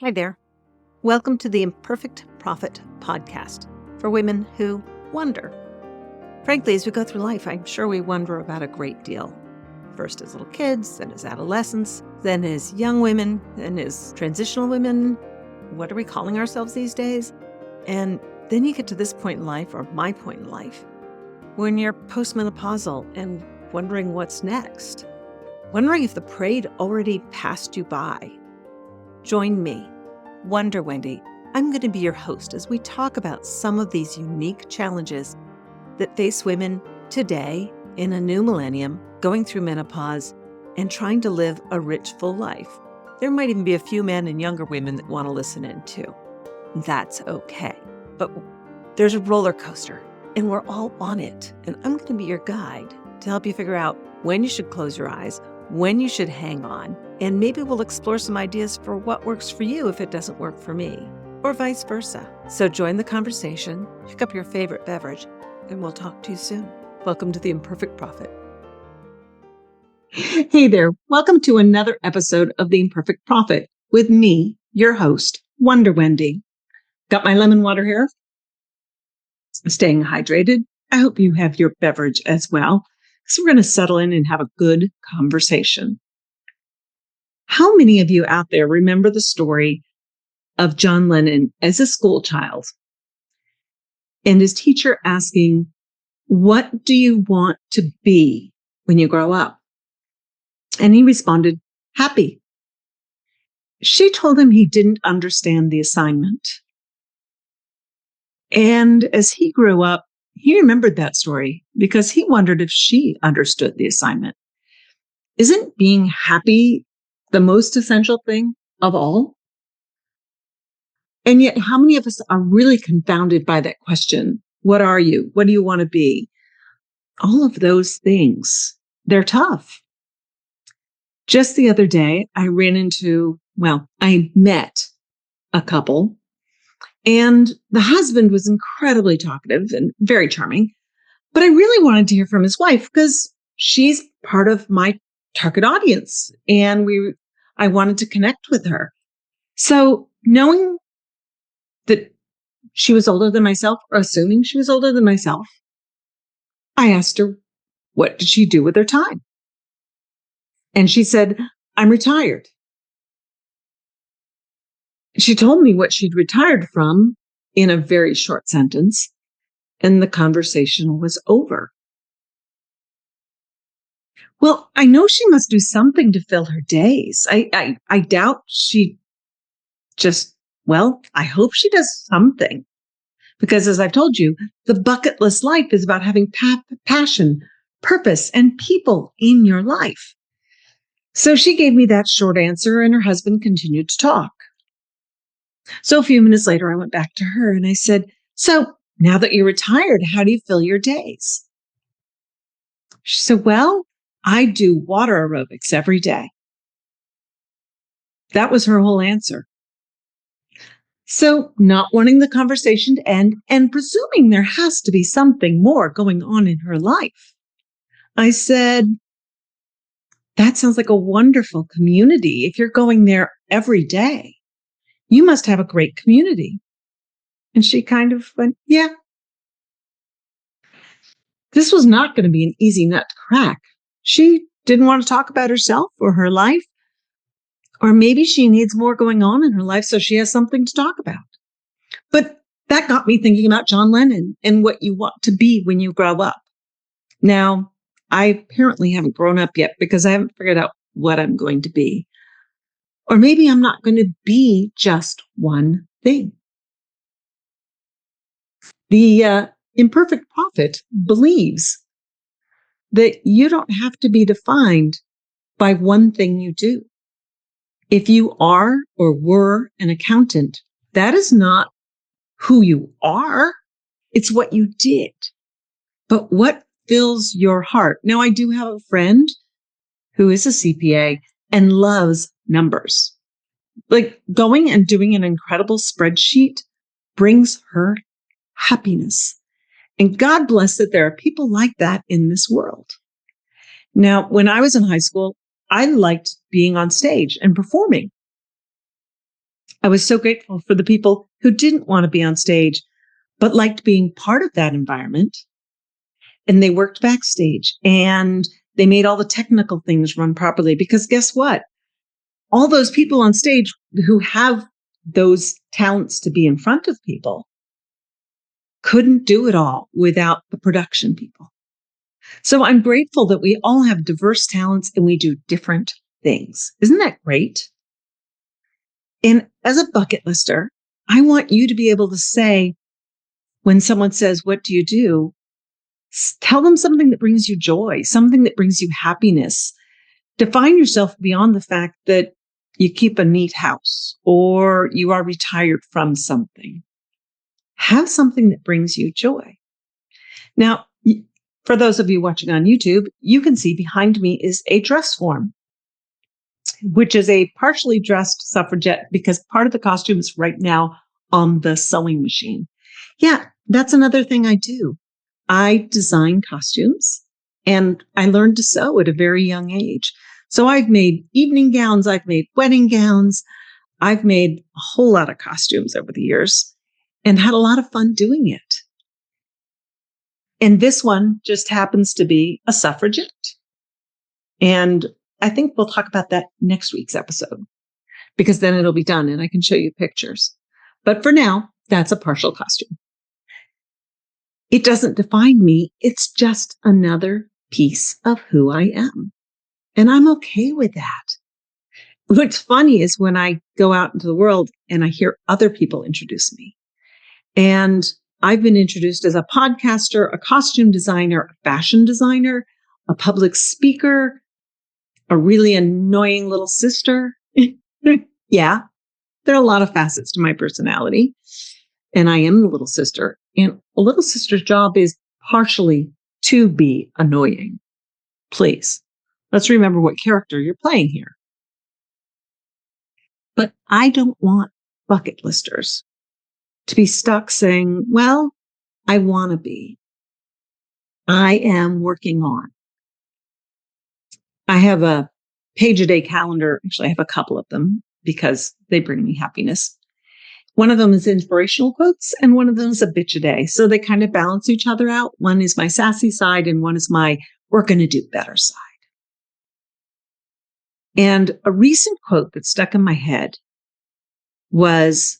Hi there. Welcome to the Imperfect Prophet podcast for women who wonder. Frankly, as we go through life, I'm sure we wonder about a great deal. First as little kids, then as adolescents, then as young women, then as transitional women. What are we calling ourselves these days? And then you get to this point in life, or my point in life, when you're postmenopausal and wondering what's next. Wondering if the parade already passed you by. Join me, Wonder Wendy. I'm going to be your host as we talk about some of these unique challenges that face women today in a new millennium, going through menopause and trying to live a rich, full life. There might even be a few men and younger women that want to listen in too. That's okay. But there's a roller coaster and we're all on it. And I'm going to be your guide to help you figure out when you should close your eyes, when you should hang on, and maybe we'll explore some ideas for what works for you if it doesn't work for me, or vice versa. So join the conversation, pick up your favorite beverage, and we'll talk to you soon. Welcome to the Imperfect Prophet. Hey there. Welcome to another episode of the Imperfect Prophet with me, your host, Wonder Wendy. Got my lemon water here. Staying hydrated. I hope you have your beverage as well. So we're going to settle in and have a good conversation. How many of you out there remember the story of John Lennon as a school child and his teacher asking, "What do you want to be when you grow up?" And he responded, "Happy." She told him he didn't understand the assignment. And as he grew up, he remembered that story because he wondered if she understood the assignment. Isn't being happy the most essential thing of all? And yet, how many of us are really confounded by that question? What are you? What do you want to be? All of those things, they're tough. Just the other day, I met a couple, and the husband was incredibly talkative and very charming. But I really wanted to hear from his wife because she's part of my target audience, and I wanted to connect with her. So knowing that she was older than myself, or assuming she was older than myself, I asked her, what did she do with her time? And she said, "I'm retired." She told me what she'd retired from in a very short sentence, and the conversation was over. Well, I know she must do something to fill her days. I doubt she I hope she does something. Because as I've told you, the bucket list life is about having passion, purpose, and people in your life. So she gave me that short answer, and her husband continued to talk. So a few minutes later, I went back to her and I said, "So now that you're retired, how do you fill your days?" She said, "Well, I do water aerobics every day." That was her whole answer. So, not wanting the conversation to end and presuming there has to be something more going on in her life, I said, "That sounds like a wonderful community. If you're going there every day, you must have a great community." And she kind of went, "Yeah." This was not going to be an easy nut to crack. She didn't want to talk about herself or her life, or maybe she needs more going on in her life so she has something to talk about. But that got me thinking about John Lennon and what you want to be when you grow up. Now, I apparently haven't grown up yet because I haven't figured out what I'm going to be. Or maybe I'm not going to be just one thing. The Imperfect Prophet believes that you don't have to be defined by one thing you do. If you are or were an accountant, that is not who you are. It's what you did. But what fills your heart? Now, I do have a friend who is a CPA and loves numbers. Like going and doing an incredible spreadsheet brings her happiness. And God bless that there are people like that in this world. Now, when I was in high school, I liked being on stage and performing. I was so grateful for the people who didn't want to be on stage, but liked being part of that environment. And they worked backstage and they made all the technical things run properly. Because guess what? All those people on stage who have those talents to be in front of people couldn't do it all without the production people. So I'm grateful that we all have diverse talents and we do different things. Isn't that great? And as a bucket lister, I want you to be able to say, when someone says, what do you do? Tell them something that brings you joy, something that brings you happiness. Define yourself beyond the fact that you keep a neat house or you are retired from something. Have something that brings you joy. Now, for those of you watching on YouTube, you can see behind me is a dress form, which is a partially dressed suffragette because part of the costume is right now on the sewing machine. Yeah, that's another thing I do. I design costumes and I learned to sew at a very young age. So I've made evening gowns, I've made wedding gowns, I've made a whole lot of costumes over the years and had a lot of fun doing it. And this one just happens to be a suffragette. And I think we'll talk about that next week's episode because then it'll be done and I can show you pictures. But for now, that's a partial costume. It doesn't define me. It's just another piece of who I am. And I'm okay with that. What's funny is when I go out into the world and I hear other people introduce me. And I've been introduced as a podcaster, a costume designer, a fashion designer, a public speaker, a really annoying little sister. Yeah, there are a lot of facets to my personality. And I am the little sister. And a little sister's job is partially to be annoying. Please, let's remember what character you're playing here. But I don't want bucket listers to be stuck saying, well, I want to be. I am working on. I have a page-a-day calendar. Actually, I have a couple of them because they bring me happiness. One of them is inspirational quotes and one of them is a bitch a day. So they kind of balance each other out. One is my sassy side and one is my we're going to do better side. And a recent quote that stuck in my head was,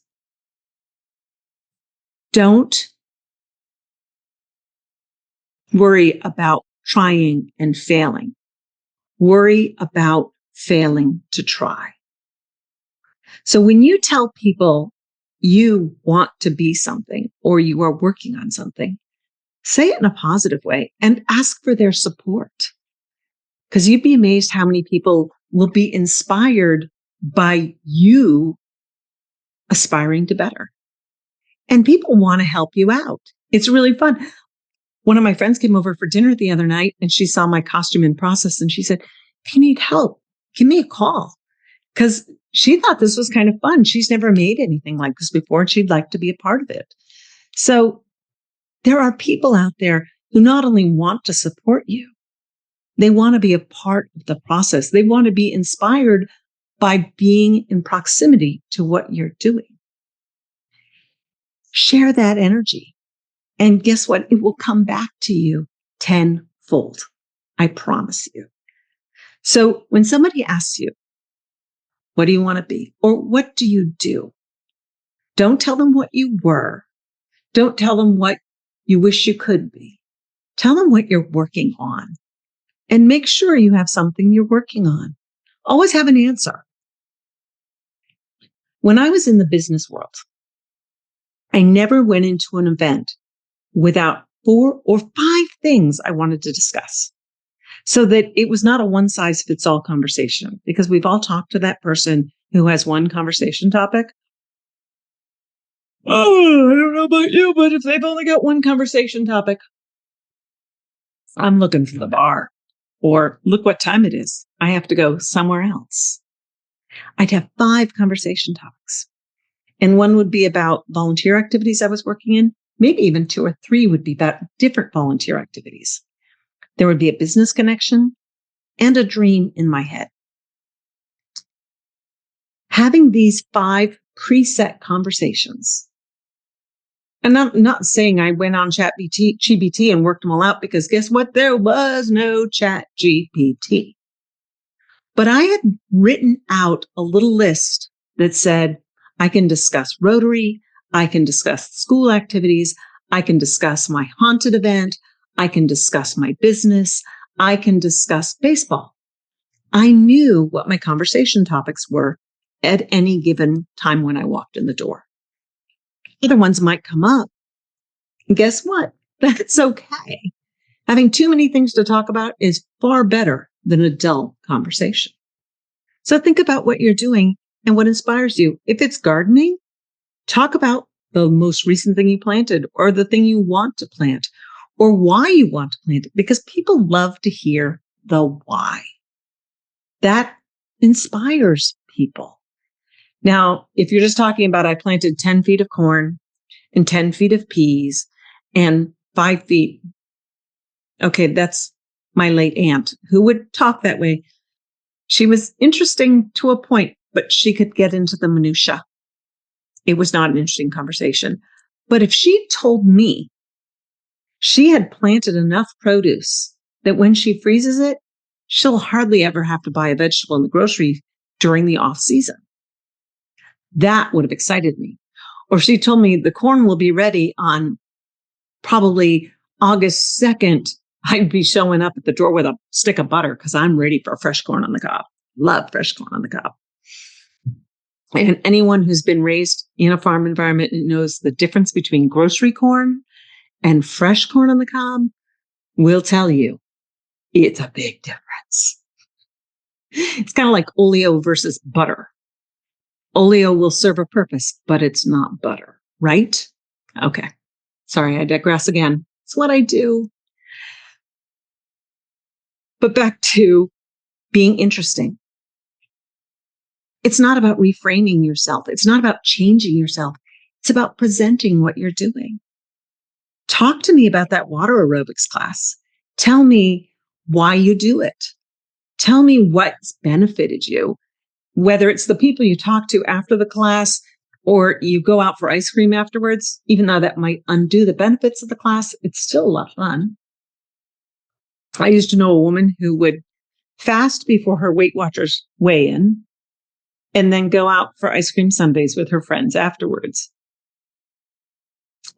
don't worry about trying and failing. Worry about failing to try. So when you tell people you want to be something or you are working on something, say it in a positive way and ask for their support. Because you'd be amazed how many people will be inspired by you aspiring to better. And people want to help you out. It's really fun. One of my friends came over for dinner the other night and she saw my costume in process and she said, if you need help, give me a call. Because she thought this was kind of fun. She's never made anything like this before and she'd like to be a part of it. So there are people out there who not only want to support you, they want to be a part of the process. They want to be inspired by being in proximity to what you're doing. Share that energy. And guess what? It will come back to you tenfold. I promise you. So when somebody asks you, what do you want to be? Or what do you do? Don't tell them what you were. Don't tell them what you wish you could be. Tell them what you're working on. And make sure you have something you're working on. Always have an answer. When I was in the business world, I never went into an event without 4 or 5 things I wanted to discuss. So that it was not a one-size-fits-all conversation, because we've all talked to that person who has one conversation topic. Oh, I don't know about you, but if they've only got one conversation topic, I'm looking for the bar. Or look what time it is. I have to go somewhere else. I'd have 5 conversation topics. And one would be about volunteer activities I was working in. Maybe even 2 or 3 would be about different volunteer activities. There would be a business connection and a dream in my head. Having these 5 preset conversations. And I'm not saying I went on ChatGPT and worked them all out, because guess what? There was no ChatGPT. But I had written out a little list that said, I can discuss Rotary, I can discuss school activities, I can discuss my haunted event, I can discuss my business, I can discuss baseball. I knew what my conversation topics were at any given time when I walked in the door. Other ones might come up. And guess what? That's okay. Having too many things to talk about is far better than a dull conversation. So think about what you're doing and what inspires you. If it's gardening, talk about the most recent thing you planted, or the thing you want to plant, or why you want to plant it, because people love to hear the why. That inspires people. Now, if you're just talking about, I planted 10 feet of corn and 10 feet of peas and 5 feet. Okay, that's my late aunt who would talk that way. She was interesting to a point, but she could get into the minutia. It was not an interesting conversation. But if she told me she had planted enough produce that when she freezes it, she'll hardly ever have to buy a vegetable in the grocery during the off season, that would have excited me. Or she told me the corn will be ready on probably August 2nd. I'd be showing up at the door with a stick of butter because I'm ready for fresh corn on the cob. Love fresh corn on the cob. And anyone who's been raised in a farm environment knows the difference between grocery corn and fresh corn on the cob will tell you it's a big difference. It's kind of like oleo versus butter. Oleo will serve a purpose, but it's not butter, right? Okay. Sorry, I digress again. It's what I do. But back to being interesting. It's not about reframing yourself. It's not about changing yourself. It's about presenting what you're doing. Talk to me about that water aerobics class. Tell me why you do it. Tell me what's benefited you, whether it's the people you talk to after the class or you go out for ice cream afterwards. Even though that might undo the benefits of the class, it's still a lot of fun. I used to know a woman who would fast before her Weight Watchers weigh-in and then go out for ice cream sundaes with her friends afterwards.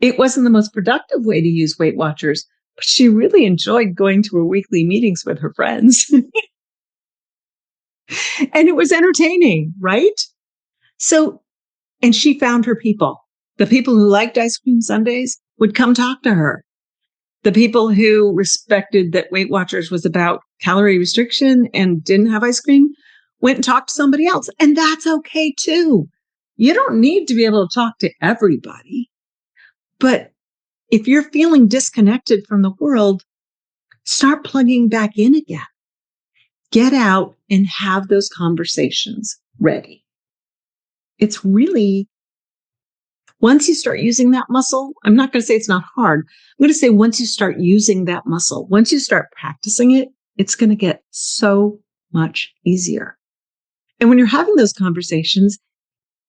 It wasn't the most productive way to use Weight Watchers, but she really enjoyed going to her weekly meetings with her friends. And it was entertaining, right? So, and she found her people. The people who liked ice cream sundaes would come talk to her. The people who respected that Weight Watchers was about calorie restriction and didn't have ice cream went and talked to somebody else. And that's okay too. You don't need to be able to talk to everybody. But if you're feeling disconnected from the world, start plugging back in again. Get out and have those conversations ready. It's really, once you start using that muscle, I'm not going to say it's not hard. I'm going to say once you start using that muscle, once you start practicing it, it's going to get so much easier. And when you're having those conversations,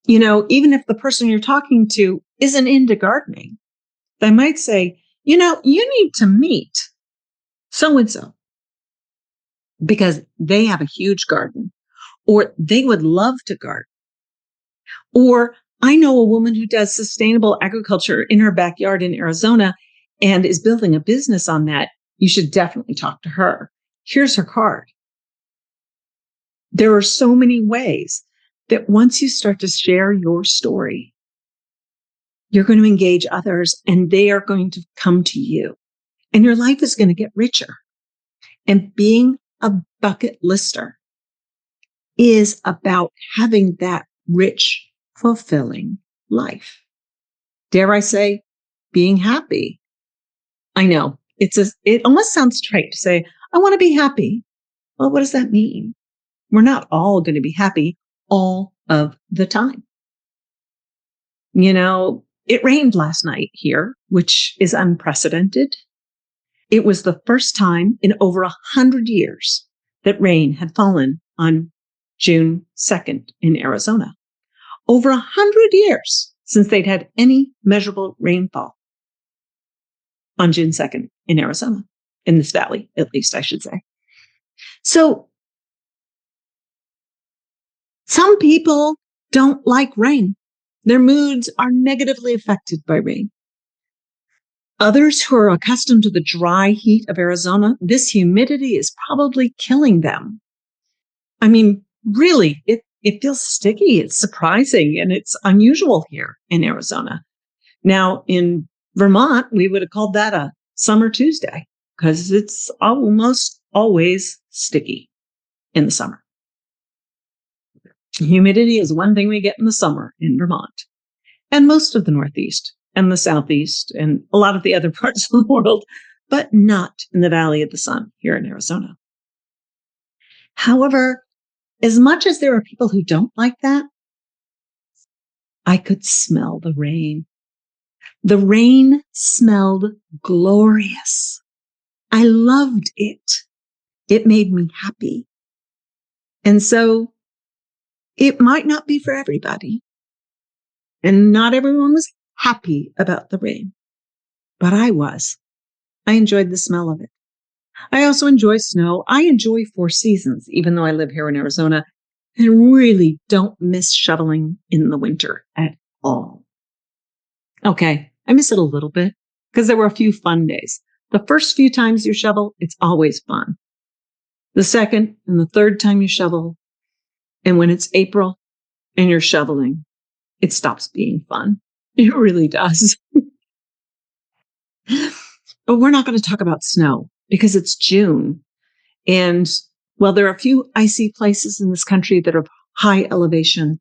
you know, even if the person you're talking to isn't into gardening, they might say, you know, you need to meet so-and-so because they have a huge garden, or they would love to garden. Or I know a woman who does sustainable agriculture in her backyard in Arizona and is building a business on that. You should definitely talk to her. Here's her card. There are so many ways that once you start to share your story, you're going to engage others and they are going to come to you and your life is going to get richer. And being a bucket lister is about having that rich, fulfilling life. Dare I say, being happy. I know it almost sounds trite to say, I want to be happy. Well, what does that mean? We're not all going to be happy all of the time. You know, it rained last night here, which is unprecedented. It was the first time in over 100 years that rain had fallen on June 2nd in Arizona. over 100 years since they'd had any measurable rainfall on June 2nd in Arizona, in this valley, at least I should say. So some people don't like rain. Their moods are negatively affected by rain. Others who are accustomed to the dry heat of Arizona, this humidity is probably killing them. I mean, really, it feels sticky. It's surprising and it's unusual here in Arizona. Now, in Vermont, we would have called that a summer Tuesday because it's almost always sticky in the summer. Humidity is one thing we get in the summer in Vermont and most of the Northeast and the Southeast and a lot of the other parts of the world, but not in the Valley of the Sun here in Arizona. However, as much as there are people who don't like that, I could smell the rain. The rain smelled glorious. I loved it. It made me happy. And so it might not be for everybody. And not everyone was happy about the rain, but I was. I enjoyed the smell of it. I also enjoy snow. I enjoy 4 seasons, even though I live here in Arizona and really don't miss shoveling in the winter at all. Okay, I miss it a little bit because there were a few fun days. The first few times you shovel, it's always fun. The second and the third time you shovel, and when it's April and you're shoveling, it stops being fun. It really does. But we're not going to talk about snow because it's June. And well, there are a few icy places in this country that are high elevation.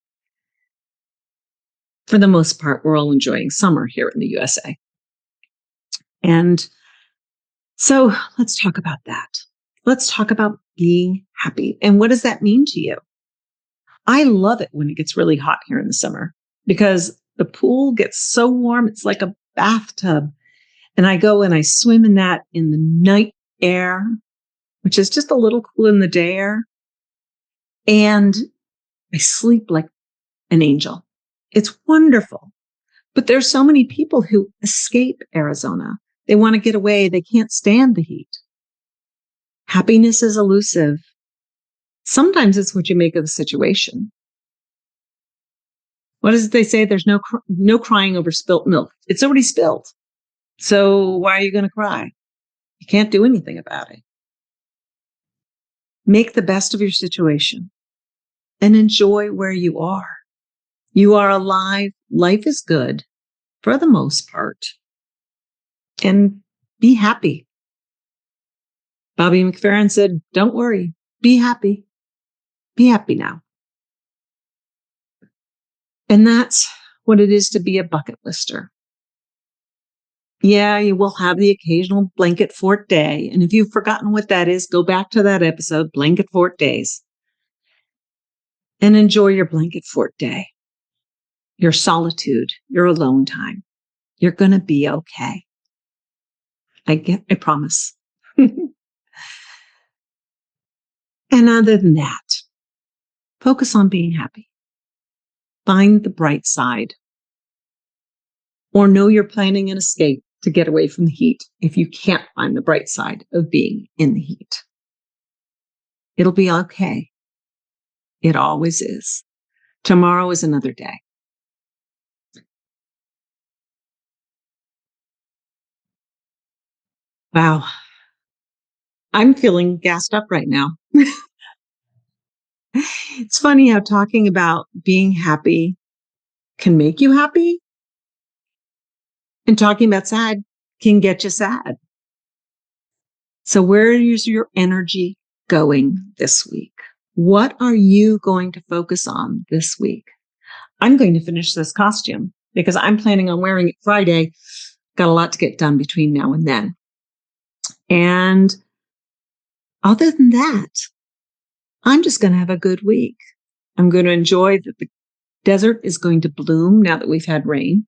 For the most part, we're all enjoying summer here in the USA. And so let's talk about that. Let's talk about being happy. And what does that mean to you? I love it when it gets really hot here in the summer because the pool gets so warm. It's like a bathtub. And I go and I swim in that in the night air, which is just a little cool in the day air. And I sleep like an angel. It's wonderful. But there's so many people who escape Arizona. They want to get away. They can't stand the heat. Happiness is elusive. Sometimes it's what you make of the situation. What does they say? There's no crying over spilt milk. It's already spilled. So why are you going to cry? You can't do anything about it. Make the best of your situation and enjoy where you are. You are alive. Life is good for the most part. And be happy. Bobby McFerrin said, don't worry, be happy. Be happy now. And that's what it is to be a bucket lister. Yeah, you will have the occasional blanket fort day. And if you've forgotten what that is, go back to that episode, Blanket Fort Days, and enjoy your blanket fort day, your solitude, your alone time. You're going to be okay. I promise. And other than that, focus on being happy. Find the bright side. Or know you're planning an escape to get away from the heat if you can't find the bright side of being in the heat. It'll be okay. It always is. Tomorrow is another day. Wow. I'm feeling gassed up right now. It's funny how talking about being happy can make you happy, and talking about sad can get you sad. So where is your energy going this week? What are you going to focus on this week? I'm going to finish this costume because I'm planning on wearing it Friday. Got a lot to get done between now and then. And other than that, I'm just going to have a good week. I'm going to enjoy that the desert is going to bloom now that we've had rain.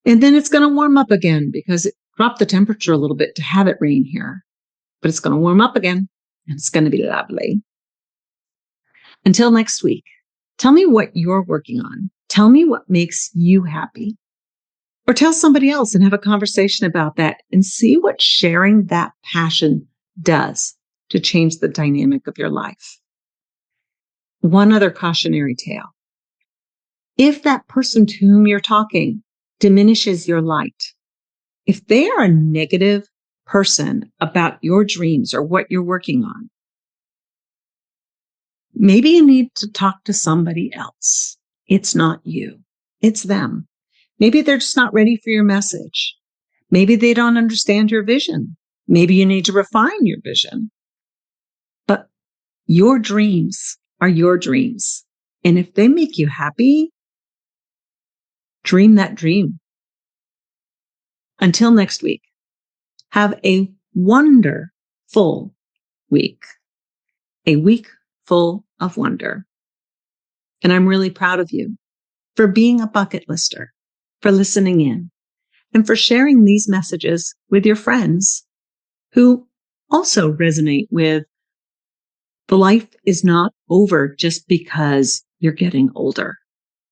And then it's going to warm up again because it dropped the temperature a little bit to have it rain here. But it's going to warm up again and it's going to be lovely. Until next week, Tell me what you're working on. Tell me what makes you happy. Or tell somebody else and have a conversation about that and see what sharing that passion does to change the dynamic of your life. One other cautionary tale. If that person to whom you're talking diminishes your light, if they are a negative person about your dreams or what you're working on, maybe you need to talk to somebody else. It's not you. It's them. Maybe they're just not ready for your message. Maybe they don't understand your vision. Maybe you need to refine your vision. But your dreams are your dreams. And if they make you happy, dream that dream. Until next week, have a wonderful week. A week full of wonder. And I'm really proud of you for being a bucket lister, for listening in, and for sharing these messages with your friends who also resonate with the life is not over just because you're getting older.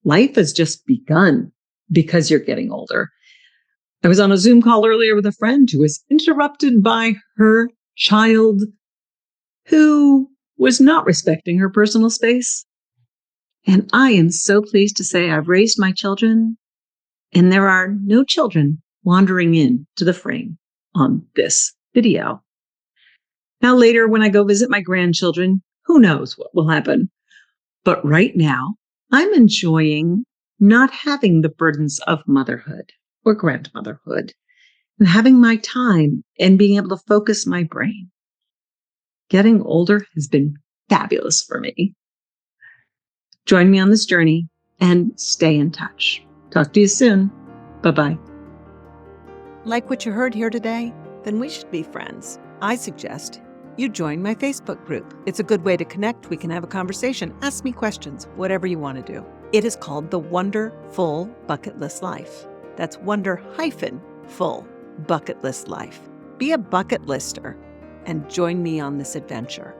Life has just begun because you're getting older. I was on a Zoom call earlier with a friend who was interrupted by her child who was not respecting her personal space. And I am so pleased to say I've raised my children, and there are no children wandering into the frame on this video. Now, later, when I go visit my grandchildren, who knows what will happen? But right now, I'm enjoying not having the burdens of motherhood or grandmotherhood and having my time and being able to focus my brain. Getting older has been fabulous for me. Join me on this journey and stay in touch. Talk to you soon. Bye-bye. Like what you heard here today? Then we should be friends. I suggest you join my Facebook group. It's a good way to connect. We can have a conversation, ask me questions, whatever you want to do. It is called the Wonderful Bucket List Life. That's Wonder-Full Bucket List Life. Be a bucket lister and join me on this adventure.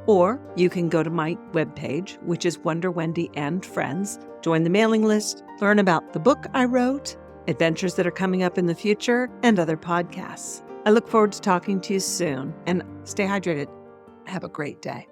Or you can go to my webpage, which is Wonder Wendy and Friends, join the mailing list, learn about the book I wrote, adventures that are coming up in the future, and other podcasts. I look forward to talking to you soon, and stay hydrated. Have a great day.